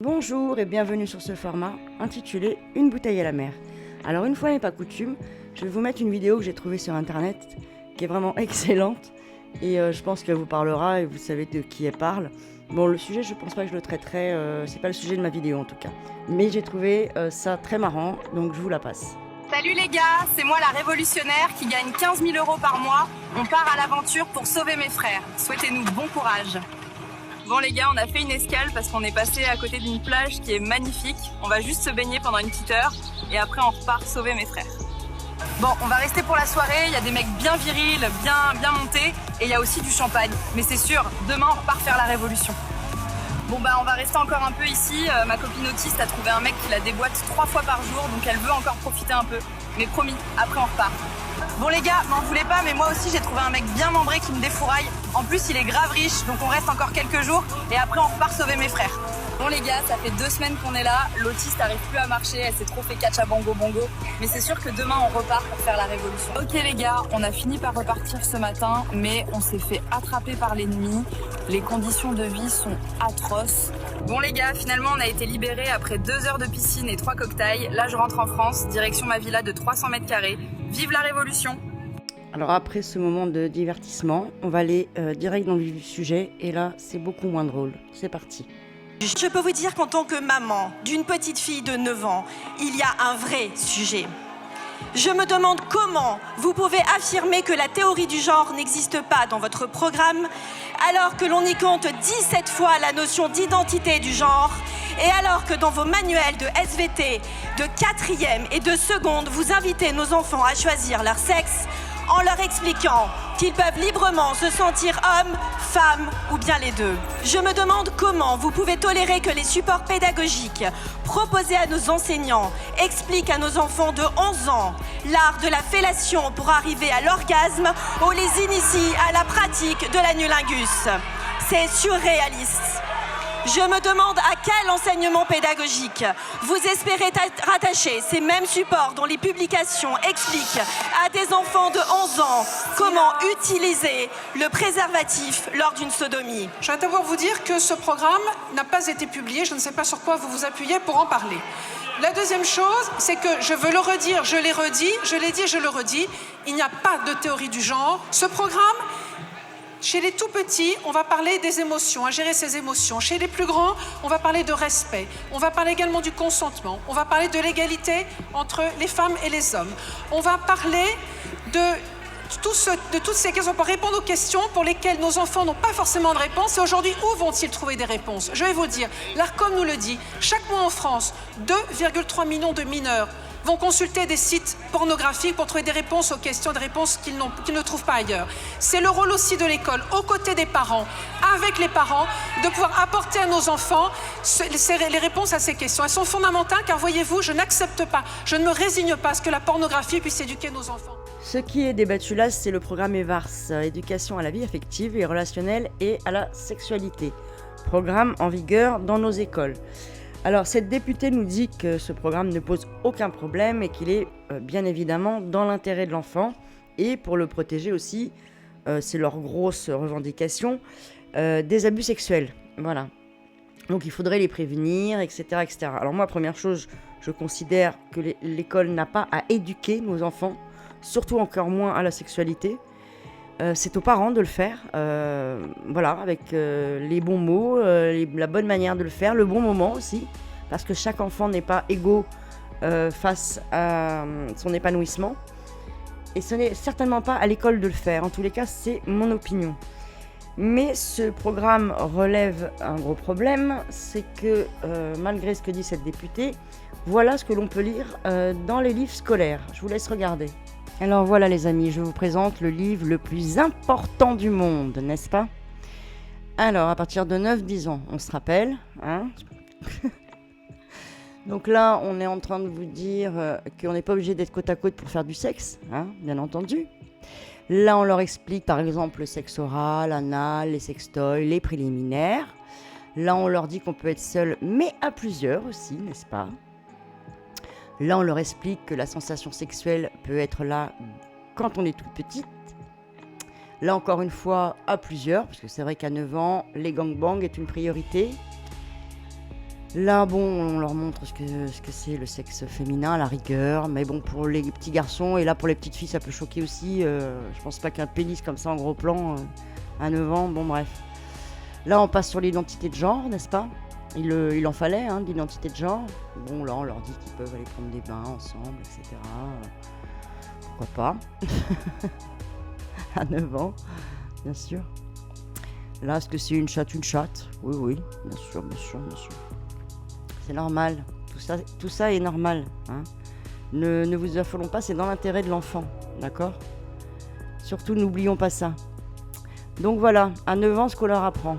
Bonjour et bienvenue sur ce format intitulé Une bouteille à la mer. Alors une fois n'est pas coutume, je vais vous mettre une vidéo que j'ai trouvée sur internet qui est vraiment excellente et je pense qu'elle vous parlera et vous savez de qui elle parle. Bon, le sujet, je pense pas que je le traiterai, c'est pas le sujet de ma vidéo en tout cas. Mais j'ai trouvé ça très marrant, donc je vous la passe. Salut les gars, c'est moi la révolutionnaire qui gagne 15 000 € par mois. On part à l'aventure pour sauver mes frères. Souhaitez-nous bon courage. Bon les gars, on a fait une escale parce qu'on est passé à côté d'une plage qui est magnifique. On va juste se baigner pendant une petite heure et après on repart sauver mes frères. Bon, on va rester pour la soirée, il y a des mecs bien virils, bien montés et il y a aussi du champagne. Mais c'est sûr, demain on repart faire la révolution. Bon bah on va rester encore un peu ici, ma copine autiste a trouvé un mec qui la déboîte 3 fois par jour, donc elle veut encore profiter un peu. Mais promis, après on repart. Bon les gars, m'en voulez pas, mais moi aussi j'ai trouvé un mec bien membré qui me défouraille. En plus il est grave riche, donc on reste encore quelques jours et après on repart sauver mes frères. Bon les gars, ça fait 2 semaines qu'on est là, l'autiste arrive plus à marcher, elle s'est trop fait catch à bongo. Mais c'est sûr que demain on repart pour faire la révolution. Ok les gars, on a fini par repartir ce matin, mais on s'est fait attraper par l'ennemi. Les conditions de vie sont atroces. Bon les gars, finalement on a été libérés après 2 heures de piscine et 3 cocktails. Là je rentre en France, direction ma villa de 300 mètres carrés. Vive la révolution! Alors après ce moment de divertissement, on va aller direct dans le vif du sujet et là c'est beaucoup moins drôle. C'est parti. Je peux vous dire qu'en tant que maman d'une petite fille de 9 ans, il y a un vrai sujet. Je me demande comment vous pouvez affirmer que la théorie du genre n'existe pas dans votre programme, alors que l'on y compte 17 fois la notion d'identité du genre, et alors que dans vos manuels de SVT de 4e et de seconde, vous invitez nos enfants à choisir leur sexe en leur expliquant qu'ils peuvent librement se sentir hommes, femmes ou bien les deux. Je me demande comment vous pouvez tolérer que les supports pédagogiques proposés à nos enseignants expliquent à nos enfants de 11 ans l'art de la fellation pour arriver à l'orgasme ou les initient à la pratique de l'anulingus. C'est surréaliste. Je me demande à quel enseignement pédagogique vous espérez rattacher ces mêmes supports dont les publications expliquent à des enfants de 11 ans comment utiliser le préservatif lors d'une sodomie. Je vais d'abord vous dire que ce programme n'a pas été publié. Je ne sais pas sur quoi vous vous appuyez pour en parler. La deuxième chose, c'est que je veux le redire, je l'ai redit, je l'ai dit, je le redis. Il n'y a pas de théorie du genre. Ce programme, chez les tout petits, on va parler des émotions, à gérer ses émotions. Chez les plus grands, on va parler de respect. On va parler également du consentement. On va parler de l'égalité entre les femmes et les hommes. On va parler de toutes ces questions pour répondre aux questions pour lesquelles nos enfants n'ont pas forcément de réponse. Et aujourd'hui, où vont-ils trouver des réponses? Je vais vous dire, l'ARCOM nous le dit, chaque mois en France, 2,3 millions de mineurs vont consulter des sites pornographiques pour trouver des réponses aux questions, des réponses qu'ils ne trouvent pas ailleurs. C'est le rôle aussi de l'école, aux côtés des parents, avec les parents, de pouvoir apporter à nos enfants les réponses à ces questions. Elles sont fondamentales car, voyez-vous, je n'accepte pas, je ne me résigne pas à ce que la pornographie puisse éduquer nos enfants. Ce qui est débattu là, c'est le programme EVARS, éducation à la vie affective et relationnelle et à la sexualité. Programme en vigueur dans nos écoles. Alors, cette députée nous dit que ce programme ne pose aucun problème et qu'il est bien évidemment dans l'intérêt de l'enfant et pour le protéger aussi, c'est leur grosse revendication, des abus sexuels. Voilà. Donc, il faudrait les prévenir, etc., etc. Alors moi, première chose, je considère que l'école n'a pas à éduquer nos enfants, surtout encore moins à la sexualité. C'est aux parents de le faire, voilà, avec les bons mots, la bonne manière de le faire, le bon moment aussi, parce que chaque enfant n'est pas égaux face à son épanouissement. Et ce n'est certainement pas à l'école de le faire, en tous les cas, c'est mon opinion. Mais ce programme relève un gros problème, c'est que, malgré ce que dit cette députée, voilà ce que l'on peut lire dans les livres scolaires. Je vous laisse regarder. Alors voilà les amis, je vous présente le livre le plus important du monde, n'est-ce pas? Alors à partir de 9-10 ans, on se rappelle, hein. Donc là, on est en train de vous dire qu'on n'est pas obligé d'être côte à côte pour faire du sexe, hein, bien entendu. Là, on leur explique par exemple le sexe oral, anal, les sextoys, les préliminaires. Là, on leur dit qu'on peut être seul, mais à plusieurs aussi, n'est-ce pas? Là, on leur explique que la sensation sexuelle peut être là quand on est toute petite. Là, encore une fois, à plusieurs, parce que c'est vrai qu'à 9 ans, les gangbangs est une priorité. Là, bon, on leur montre ce que c'est le sexe féminin, à la rigueur. Mais bon, pour les petits garçons, et là pour les petites filles, ça peut choquer aussi. Je pense pas qu'un pénis comme ça en gros plan, à 9 ans, bon bref. Là, on passe sur l'identité de genre, n'est-ce pas? Il en fallait, hein, d'identité de genre. Bon, là, on leur dit qu'ils peuvent aller prendre des bains ensemble, etc. Pourquoi pas? À 9 ans, bien sûr. Là, est-ce que c'est une chatte? Oui, oui, bien sûr, bien sûr, bien sûr. C'est normal, tout ça est normal. Hein. Ne vous affolons pas, c'est dans l'intérêt de l'enfant, d'accord? Surtout, n'oublions pas ça. Donc voilà, à 9 ans, ce qu'on leur apprend.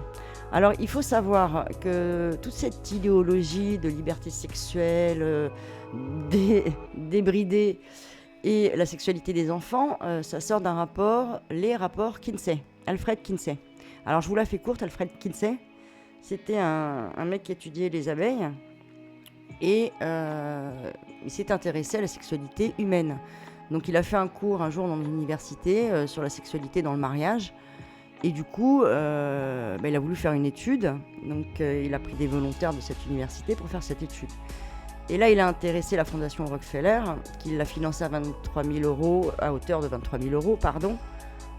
Alors, il faut savoir que toute cette idéologie de liberté sexuelle, débridée et la sexualité des enfants, ça sort d'un rapport, les rapports Kinsey, Alfred Kinsey. Alors, je vous la fais courte, Alfred Kinsey, c'était un mec qui étudiait les abeilles. Et il s'est intéressé à la sexualité humaine. Donc il a fait un cours un jour dans l'université sur la sexualité dans le mariage. Et du coup, il a voulu faire une étude. Donc il a pris des volontaires de cette université pour faire cette étude. Et là, il a intéressé la Fondation Rockefeller, qui l'a financé à hauteur de 23 000 euros,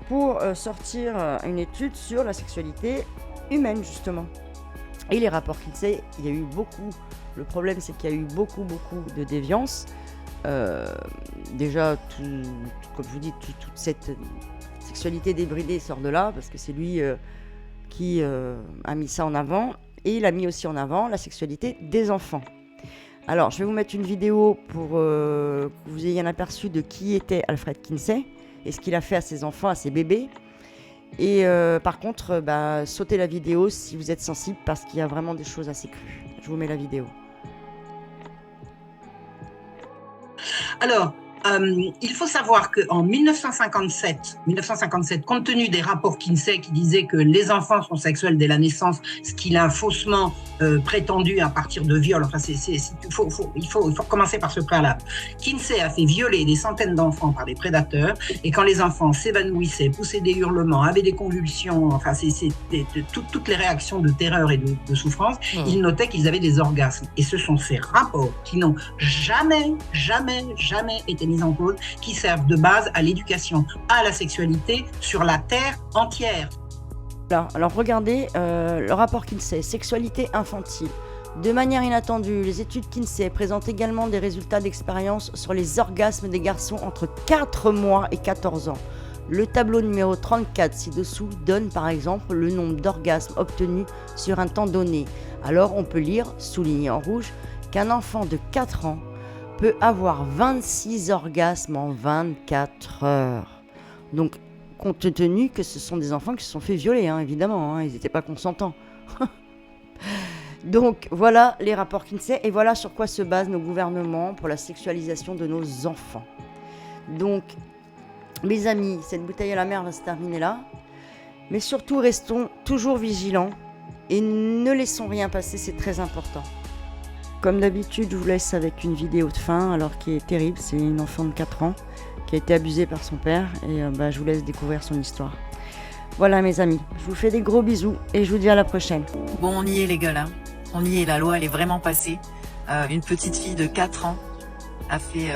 pour sortir une étude sur la sexualité humaine, justement. Et les rapports Kinsey, il y a eu beaucoup. Le problème, c'est qu'il y a eu beaucoup de déviance. Déjà, comme je vous dis, toute cette sexualité débridée sort de là, parce que c'est lui qui a mis ça en avant. Et il a mis aussi en avant la sexualité des enfants. Alors, je vais vous mettre une vidéo pour que vous ayez un aperçu de qui était Alfred Kinsey et ce qu'il a fait à ses enfants, à ses bébés. Et par contre, sautez la vidéo si vous êtes sensible, parce qu'il y a vraiment des choses assez crues. Je vous mets la vidéo. Alors, il faut savoir qu'en 1957, compte tenu des rapports Kinsey qui disaient que les enfants sont sexuels dès la naissance, ce qu'il a faussement prétendu à partir de viols, enfin, il faut commencer par ce préalable. Kinsey a fait violer des centaines d'enfants par des prédateurs, et quand les enfants s'évanouissaient, poussaient des hurlements, avaient des convulsions, enfin, toutes les réactions de terreur et de souffrance, il notait qu'ils avaient des orgasmes. Et ce sont ces rapports qui n'ont jamais été mis en cause, qui servent de base à l'éducation à la sexualité sur la terre entière. Alors regardez le rapport Kinsey, sexualité infantile. De manière inattendue, les études Kinsey présentent également des résultats d'expérience sur les orgasmes des garçons entre 4 mois et 14 ans. Le tableau numéro 34 ci-dessous donne par exemple le nombre d'orgasmes obtenus sur un temps donné. Alors on peut lire, souligné en rouge, qu'un enfant de 4 ans peut avoir 26 orgasmes en 24 heures. Donc, compte tenu que ce sont des enfants qui se sont fait violer, hein, évidemment, hein, ils n'étaient pas consentants. Donc, voilà les rapports Kinsey, et voilà sur quoi se basent nos gouvernements pour la sexualisation de nos enfants. Donc, mes amis, cette bouteille à la mer va se terminer là, mais surtout, restons toujours vigilants et ne laissons rien passer, c'est très important. Comme d'habitude, je vous laisse avec une vidéo de fin, alors qui est terrible. C'est une enfant de 4 ans qui a été abusée par son père, et je vous laisse découvrir son histoire. Voilà mes amis, je vous fais des gros bisous et je vous dis à la prochaine. Bon, on y est les gars là, on y est, la loi elle est vraiment passée. Une petite fille de 4 ans a fait,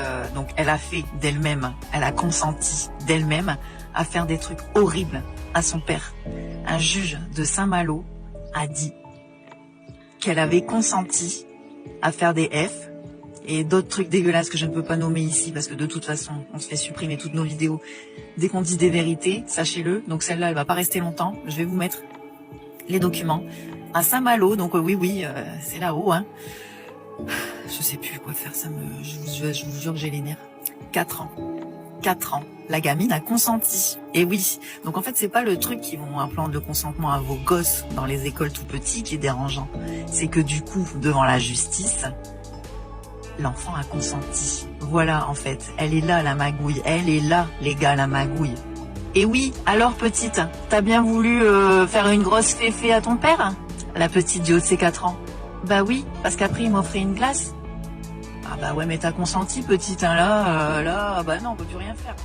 elle a fait d'elle-même, elle a consenti d'elle-même à faire des trucs horribles à son père. Un juge de Saint-Malo a dit qu'elle avait consenti à faire des F et d'autres trucs dégueulasses que je ne peux pas nommer ici parce que de toute façon on se fait supprimer toutes nos vidéos dès qu'on dit des vérités, sachez-le. Donc celle-là elle va pas rester longtemps, je vais vous mettre les documents à Saint-Malo, donc oui, c'est là-haut, hein. Je sais plus quoi faire, je vous jure que j'ai les nerfs. 4 ans, la gamine a consenti. Et oui, donc en fait c'est pas le truc qui vont apprendre le consentement à vos gosses dans les écoles tout petits qui est dérangeant, c'est que du coup devant la justice, l'enfant a consenti. Voilà en fait, elle est là la magouille, elle est là les gars la magouille. Et oui, alors petite, t'as bien voulu faire une grosse féfé à ton père? La petite du haut de ses 4 ans. Bah oui, parce qu'après il m'offrait une glace. Ah bah ouais mais t'as consenti petite, hein, là, bah non on peut plus rien faire.